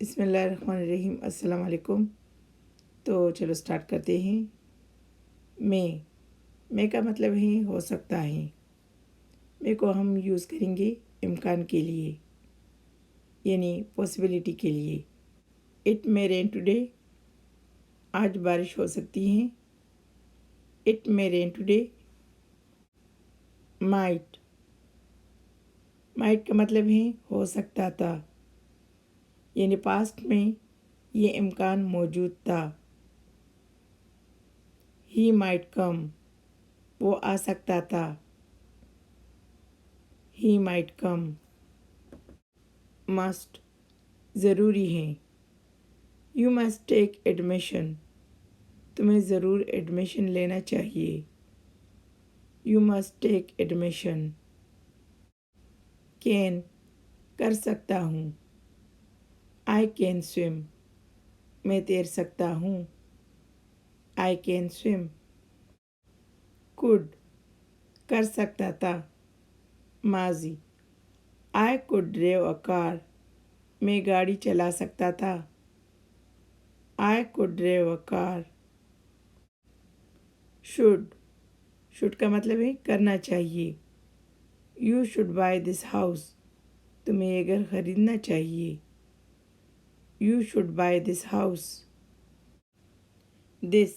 बिस्मिल्लाहिर्रहमानिर्रहीम। अस्सलाम वालेकुम। तो चलो स्टार्ट करते हैं। मैं का मतलब है हो सकता है। मैं को हम यूज़ करेंगे इम्कान के लिए, यानी पॉसिबिलिटी के लिए। इट मे रेन टुडे, आज बारिश हो सकती है। It may rain today. Might का मतलब है हो सकता था, यानी पास्ट में ये इम्कान मौजूद था। ही माइट कम, वो आ सकता था। He might come. मस्ट, ज़रूरी है। यू मस्ट टेक एडमिशन, तुम्हें ज़रूर एडमिशन लेना चाहिए। You must take admission. Can, कर सकता हूँ। आई कैन स्विम, मैं तैर सकता हूँ। I can swim. कुड, कर सकता था। माजी, I could drive a car, मैं गाड़ी चला सकता था। I could drive a car. Should का मतलब है करना चाहिए। You should by this house, तुम्हें ये घर खरीदना चाहिए। You should by this house. This,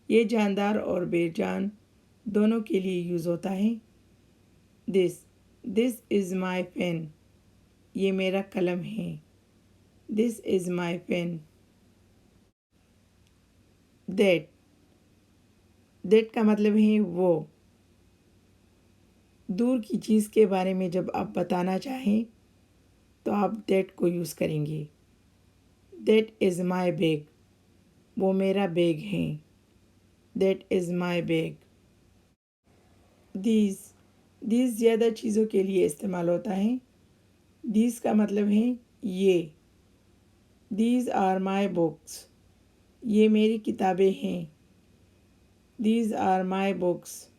ये जानदार और बेजान दोनों के लिए यूज़ होता है। दिस इज़ माई पेन, ये मेरा कलम है। This is my pen. That का मतलब है वो। दूर की चीज़ के बारे में जब आप बताना चाहें तो आप दैट को यूज़ करेंगे। दैट इज़ माई बैग, वो मेरा बैग है। That is my bag. These ज़्यादा चीज़ों के लिए इस्तेमाल होता है। दीज का मतलब है ये। दीज आर माई बुक्स, ये मेरी किताबें हैं। These are my books.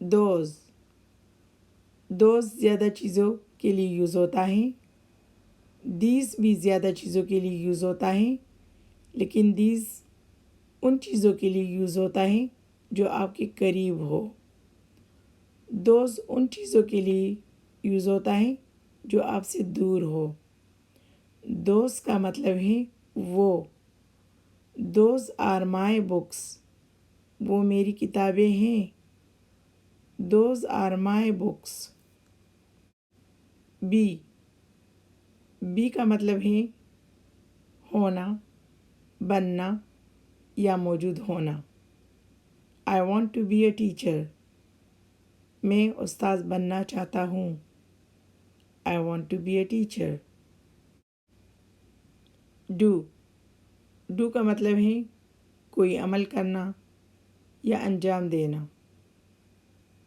Those ज़्यादा चीज़ों के लिए यूज़ होता है। दीज भी ज़्यादा चीज़ों के लिए यूज़ होता है, लेकिन दीज उन चीज़ों के लिए यूज़ होता है जो आपके करीब हो। दोज उन चीज़ों के लिए यूज़ होता है जो आपसे दूर हो। दोज का मतलब है वो। दोज आर माई बुक्स, वो मेरी किताबें हैं। Those are my books. Be का मतलब है होना, बनना या मौजूद होना। I want to be a teacher, मैं उस्ताद बनना चाहता हूँ। I want to be a teacher. Do का मतलब है कोई अमल करना या अंजाम देना।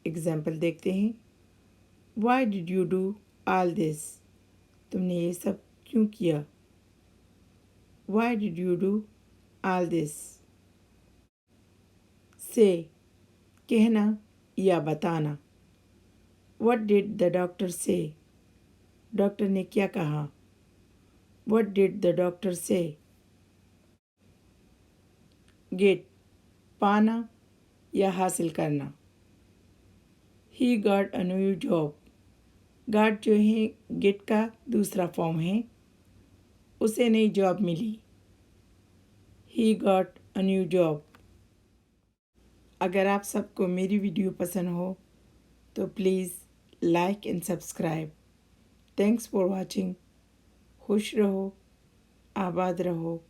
एग्जाम्पल देखते हैं। Why did you do all this, तुमने ये सब क्यों किया। Why did you do all this. Say, कहना या बताना। What did the doctor say, doctor ने क्या कहा। What did the doctor say. Get, पाना या हासिल करना। He got a new job, got जो है गेट का दूसरा फॉर्म है, उसे नई जॉब मिली। He got a new job. अगर आप सबको मेरी वीडियो पसंद हो तो please like and subscribe. Thanks for watching. खुश रहो, आबाद रहो।